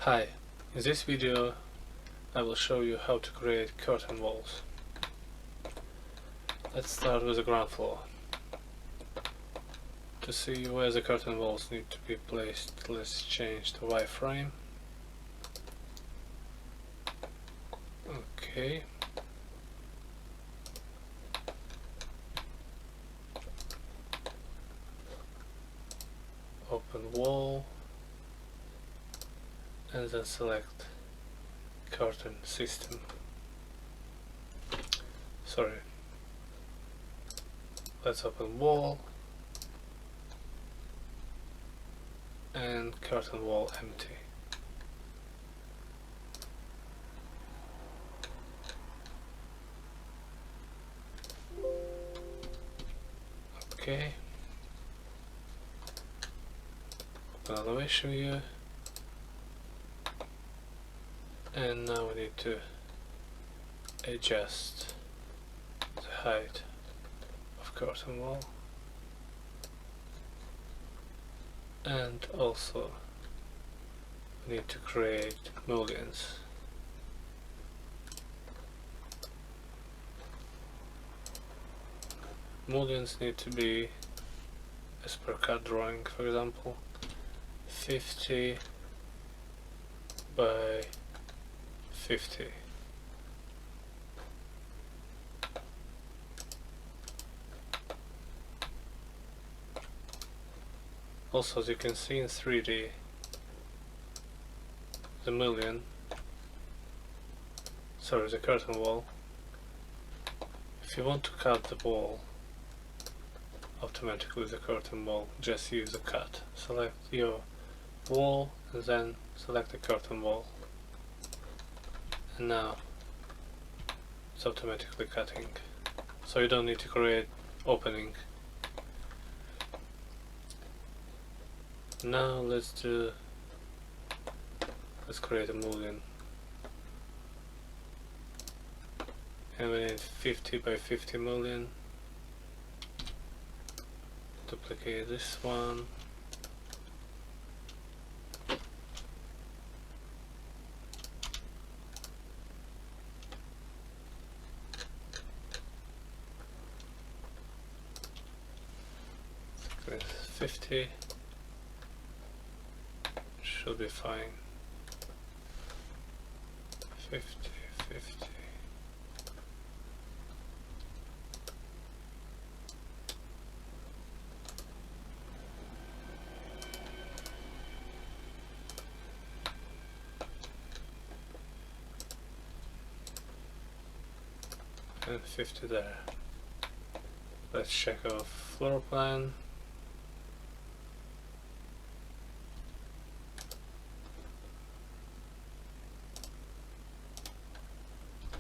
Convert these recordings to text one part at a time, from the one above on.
Hi, in this video I will show you how to create curtain walls. Let's start with the ground floor. To see where the curtain walls need to be placed, let's change the wireframe. Okay. Open wall and then select curtain system. Sorry. Let's open wall and curtain wall empty. Okay. Open elevation view. And now we need to adjust the height of curtain wall, and also we need to create mullions. Mullions need to be as per CAD drawing, for example 50 by 50. Also, as you can see in 3D, the curtain wall, if you want to cut the wall automatically, the curtain wall, just use the cut. Select your wall and then select the curtain wall. And now it's automatically cutting, so you don't need to create opening. Now let's create a mullion, and we need 50 by 50 mullion. Duplicate this one. With 50 should be fine. 50, 50. And 50 there. Let's check our floor plan.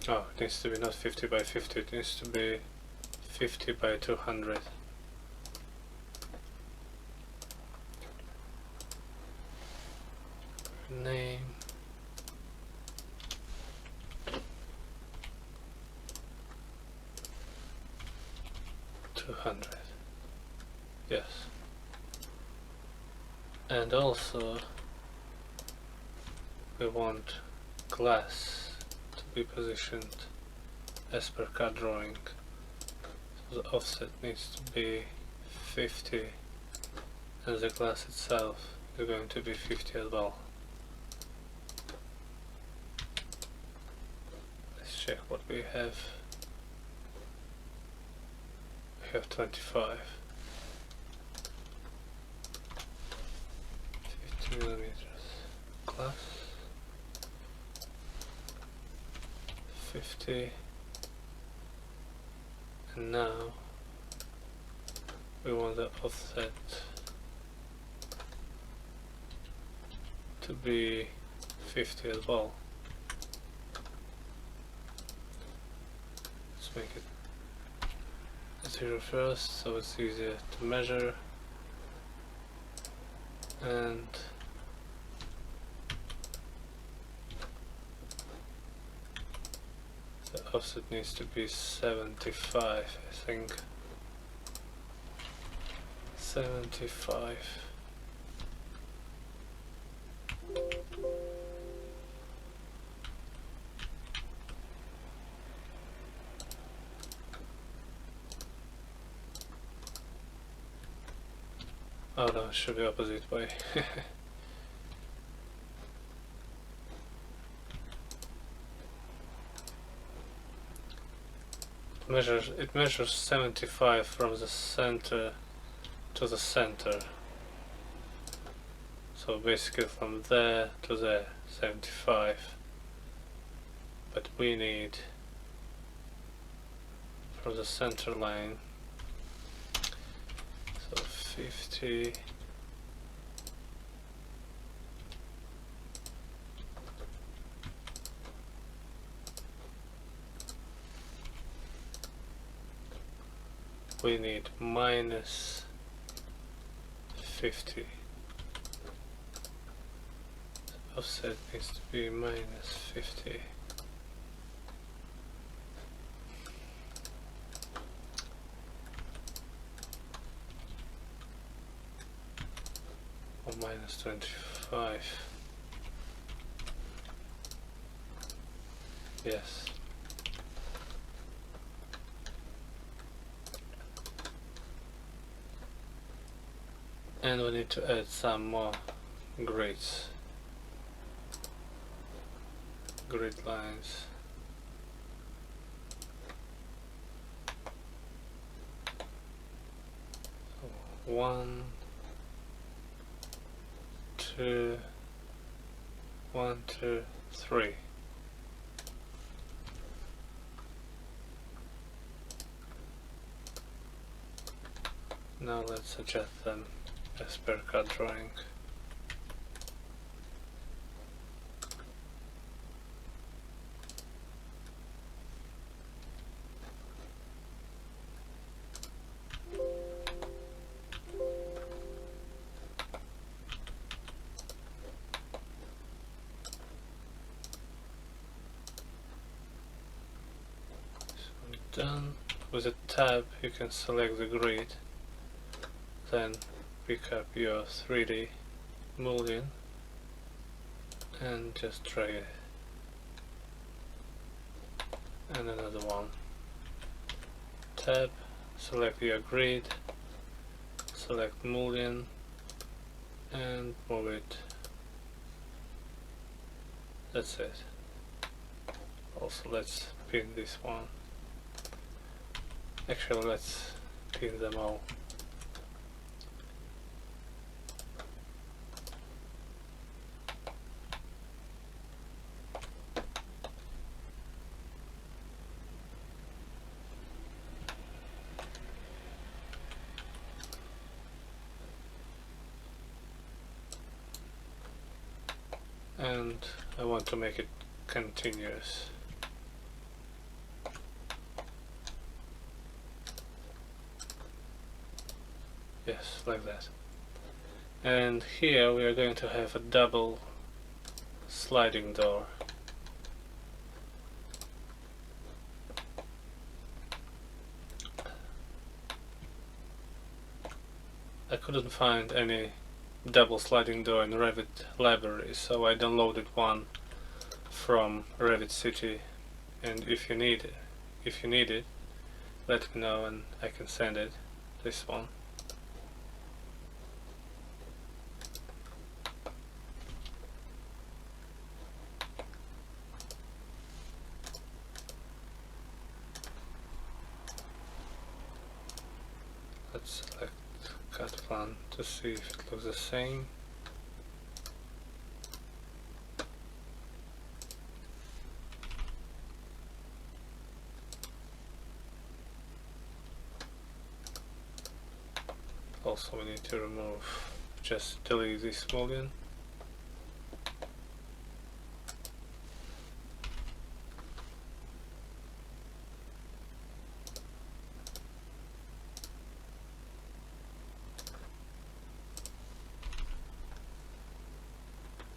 Oh, it needs to be not 50 by 50, it needs to be 50 by 200. Name. $200. Yes. And also we want glass to be positioned as per CAD drawing. So the offset needs to be 50 and the glass itself is going to be 50 as well. Let's check what we have. We have 25. 50 millimeters glass. 50, and now we want the offset to be 50 as well. Let's make it 0 first, so it's easier to measure, and the offset needs to be 75, I think. 75. Oh no, it should be opposite way. It measures 75 from the center to the center. So basically from there to there, 75. But we need from the center line, so 50. We need minus 50. Offset needs to be minus 50. Or minus 25. Yes. And we need to add some more grids. Grid lines. So 1, 2, 1, 2, 3. Now let's adjust them as per CAD drawing. Done. With a tab you can select the grid, then pick up your 3D mullion and just drag it, and another one. Tab, select your grid, select mullion and move it. That's it. Also let's pin this one. Actually, let's pin them all. And I want to make it continuous. Yes, like that. And here we are going to have a double sliding door. I couldn't find any double sliding door in Revit library, so I downloaded one from Revit City, and if you need it, let me know and I can send it. This one. Let's select CAD plan to see if it looks the same. Also we need to remove, just delete this mullion.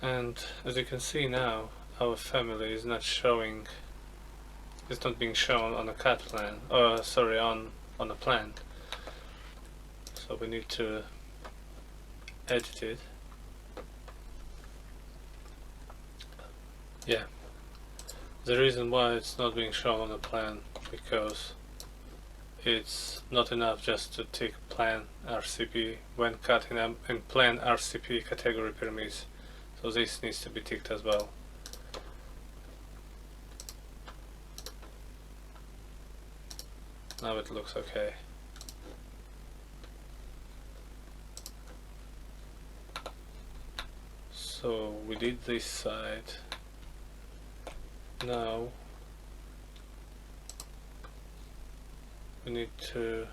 And as you can see now, our family is not showing, it's not being shown on a CAD plan, or sorry, on a plan. So we need to edit it. Yeah, the reason why it's not being shown on a plan, because it's not enough just to tick plan RCP when cutting and plan RCP category permits, so this needs to be ticked as well. Now it looks okay. So we did this side. Now we need to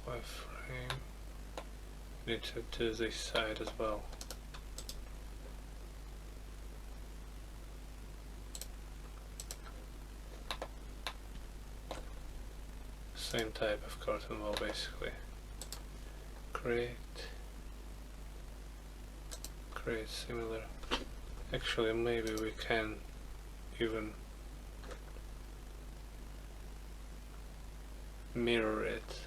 wireframe. We need to do this side as well. Same type of curtain wall basically. Create similar. Actually, maybe we can even mirror it.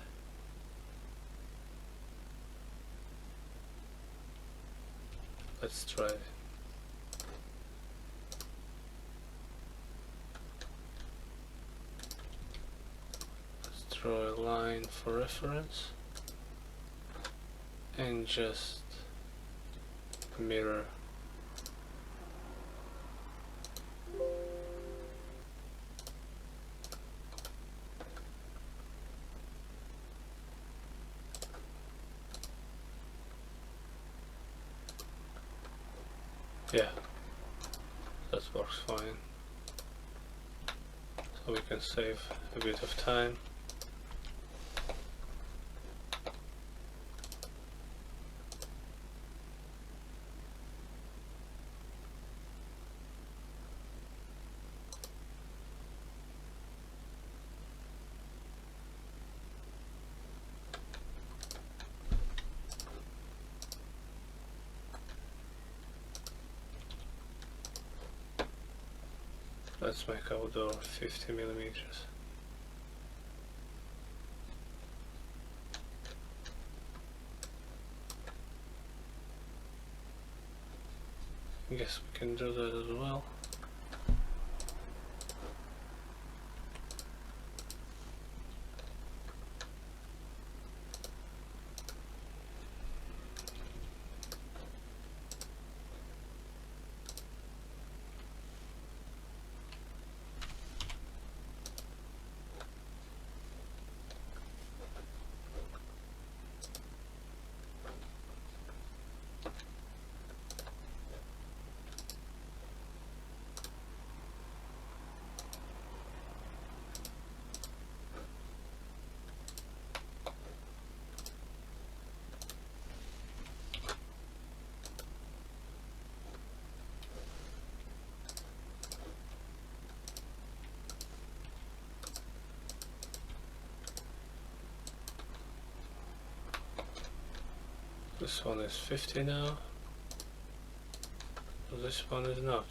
Let's try. Let's draw a line for reference and just mirror. Yeah, that works fine. So we can save a bit of time. Let's make our door 50 millimeters. I guess we can do that as well. This one is 50 now. This one is not.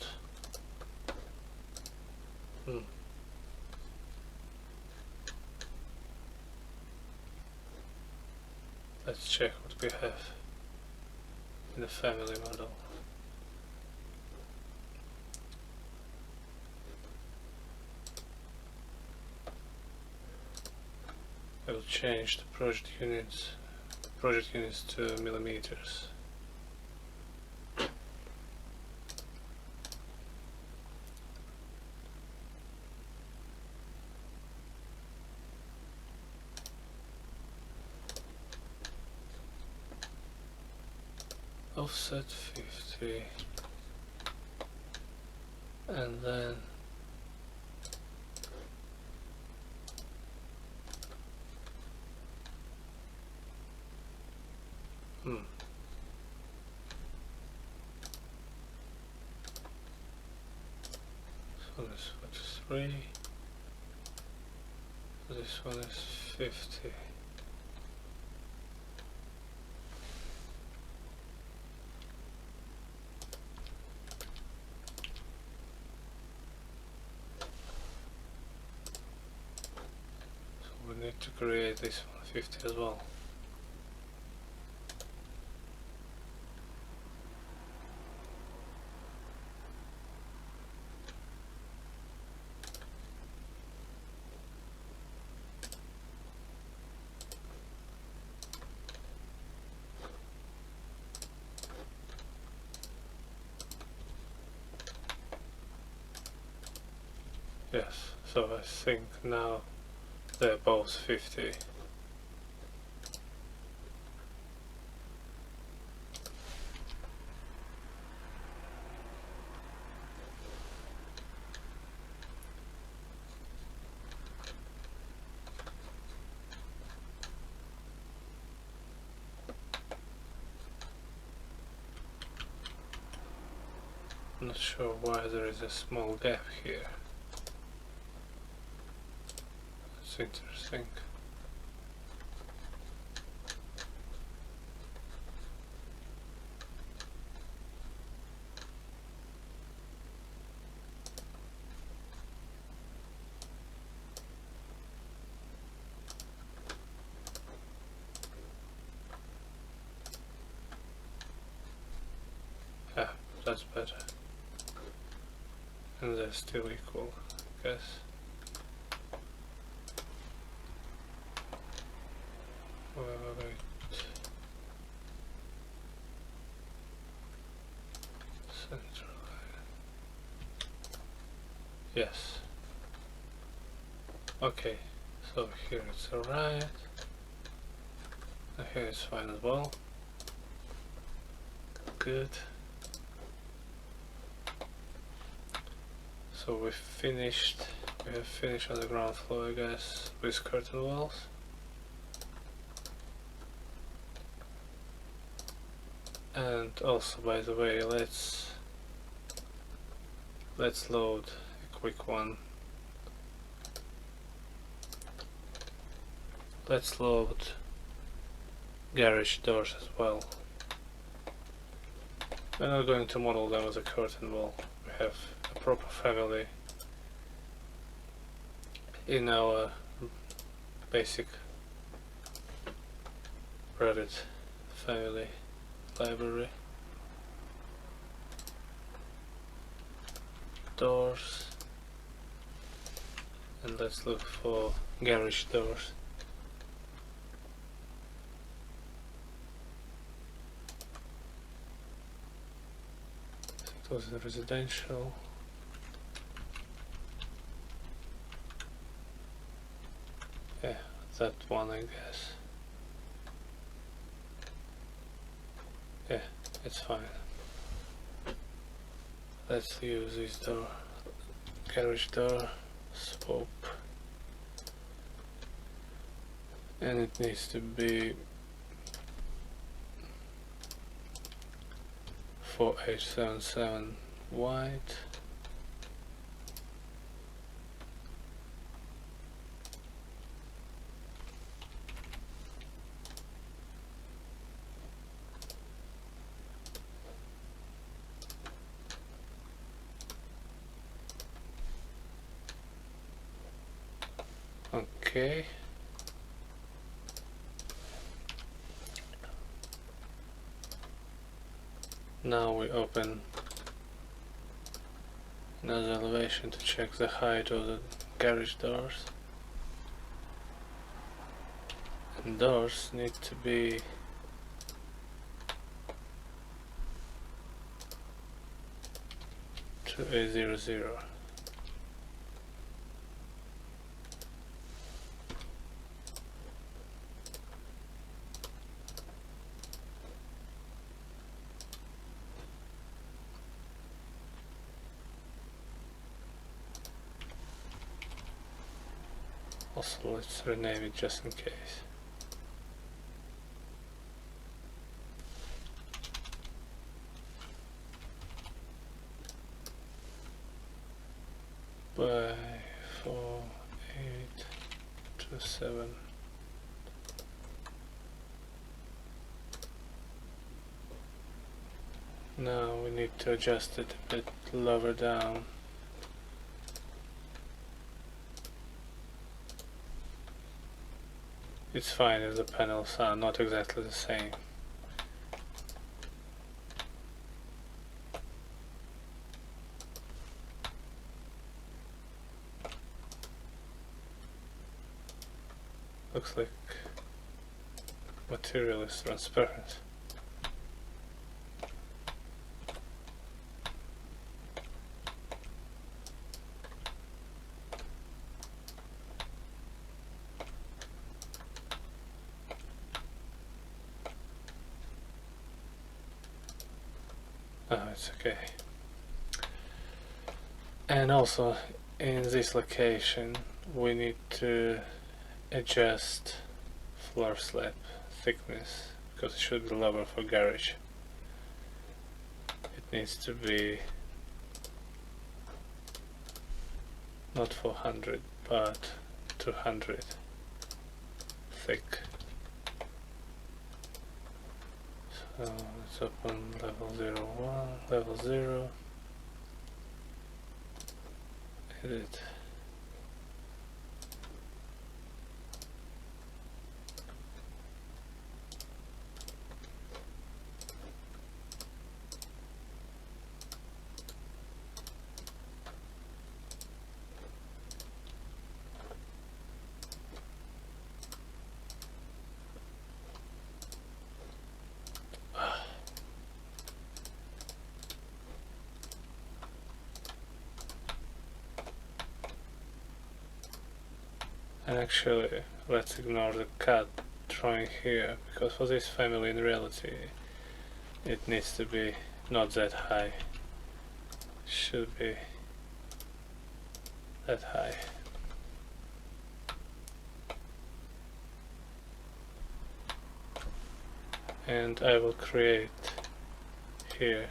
Let's check what we have in the family model. I will change the project units to millimeters. Offset 50, and then this one is 43, this one is 50. We need to create this 150 as well. Yes, so I think now they're both 50. Not sure why there is a small gap here. It's interesting. Yeah, that's better. And they're still equal, I guess. Wait. Central line. Yes. Okay, so here it's alright. And here it's fine as well. Good. So we have finished on the ground floor, I guess, with curtain walls. And also, by the way, let's load a quick one. Let's load garage doors as well. We're not going to model them as a curtain wall. We have a proper family in our basic Revit family library. Doors, and let's look for garage doors. It was a residential. Yeah, that one, I guess. Yeah, it's fine. Let's use this door, garage door, swope, and it needs to be 4877 wide. Okay. Now we open another elevation to check the height of the garage doors. And doors need to be 2800. Also, let's rename it just in case. By 4827. Now we need to adjust it a bit lower down. It's fine if the panels are not exactly the same. Looks like material is transparent. Oh, it's okay. And also in this location we need to adjust floor slab thickness because it should be lower for garage. It needs to be not 400 but 200 thick. So let's open level 01, level 0, edit. And actually, let's ignore the cut drawing here, because for this family in reality it needs to be not that high, should be that high. And I will create here,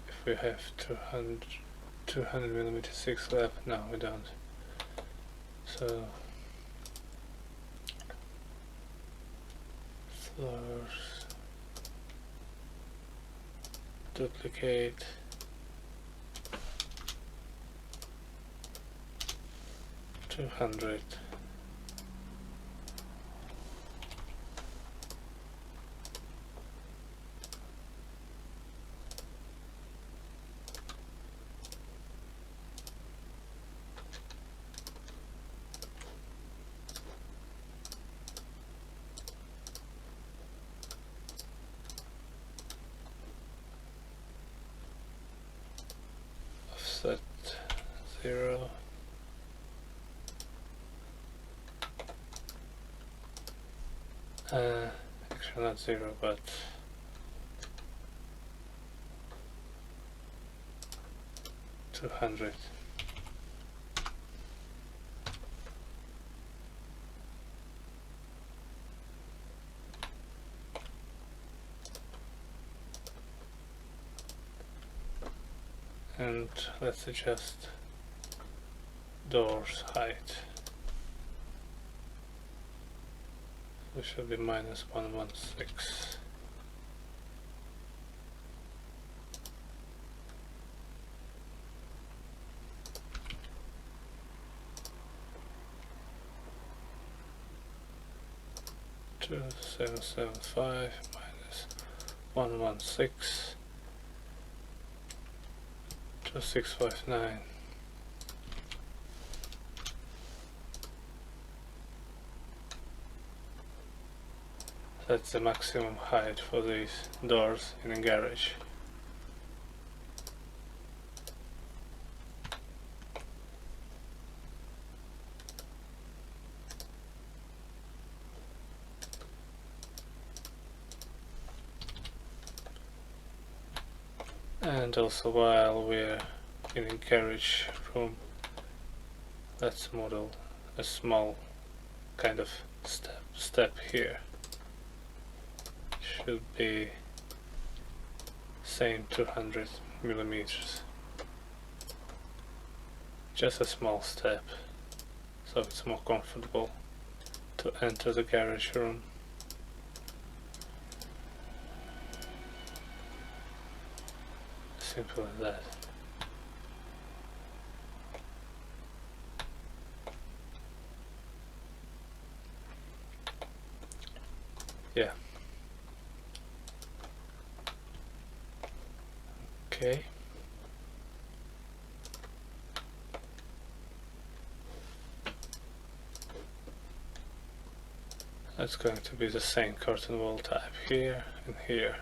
if we have 200 millimeter 6 left, no we don't. So floors, duplicate, $200. Offset 0. Actually not 0 but 200. And let's adjust doors height. It should be -116. -2775 -116. 2659. That's the maximum height for these doors in a garage. And also, while we're in a garage room, let's model a small kind of step here. Should be same 200 millimeters. Just a small step, so it's more comfortable to enter the garage room. Simple as that. Yeah. Okay. That's going to be the same curtain wall type here and here.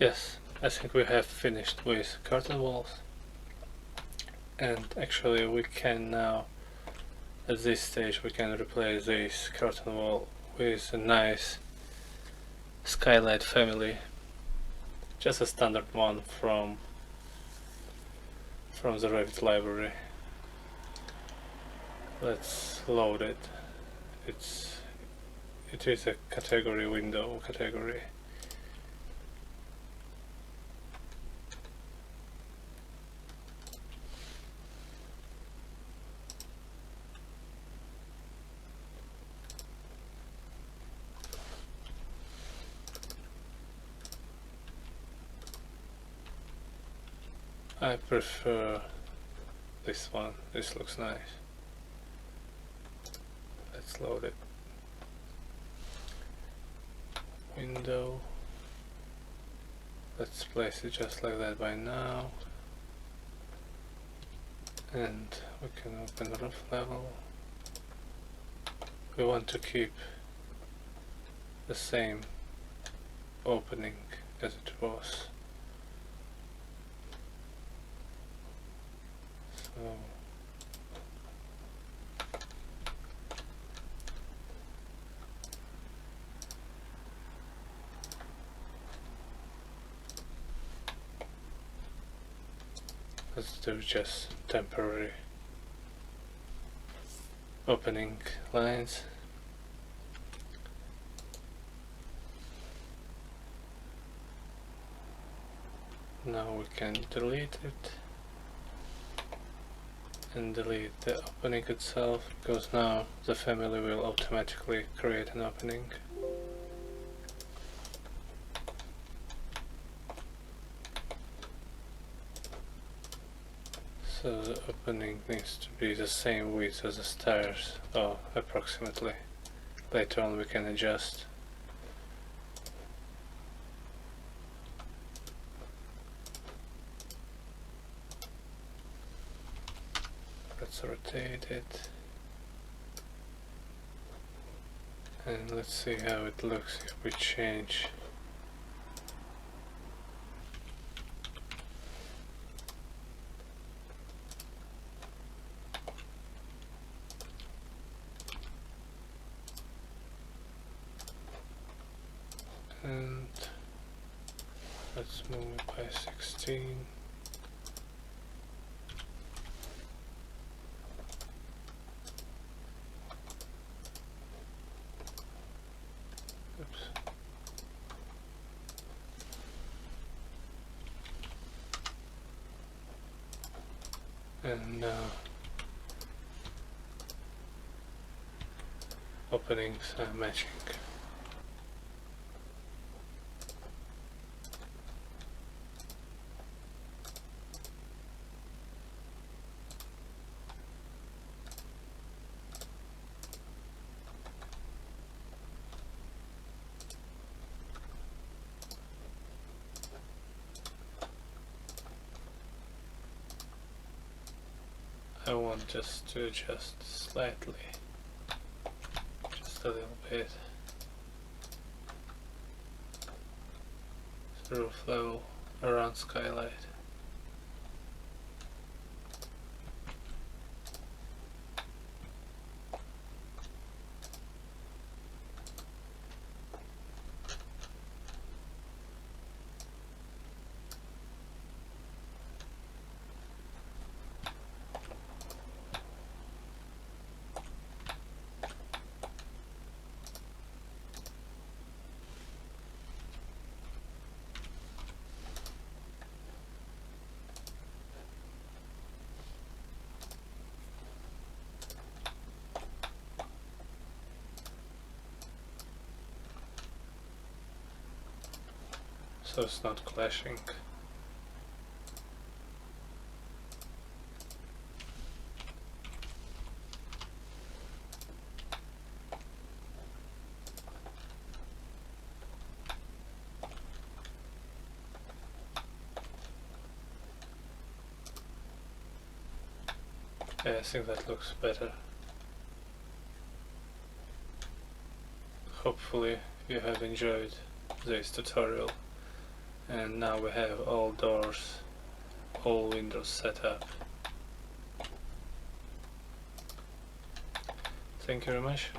Yes, I think we have finished with curtain walls, and actually we can now, at this stage, we can replace this curtain wall with a nice skylight family, just a standard one from the Revit library. Let's load it. It is a category window category. I prefer this one. This looks nice. Let's load it. window. Let's place it just like that by now. And we can open the roof level. We want to keep the same opening as it was. So let's do just temporary opening lines. Now we can delete it and delete the opening itself, because now the family will automatically create an opening. So the opening needs to be the same width as the stairs, or approximately. Later on we can adjust. Let's rotate it. And let's see how it looks if we change. And let's move it by 16. Oops. And now openings are matching. I want just to adjust slightly, just a little bit. The roof level around skylight. So it's not clashing. Yeah, I think that looks better. Hopefully you have enjoyed this tutorial. And now we have all doors, all windows set up. Thank you very much.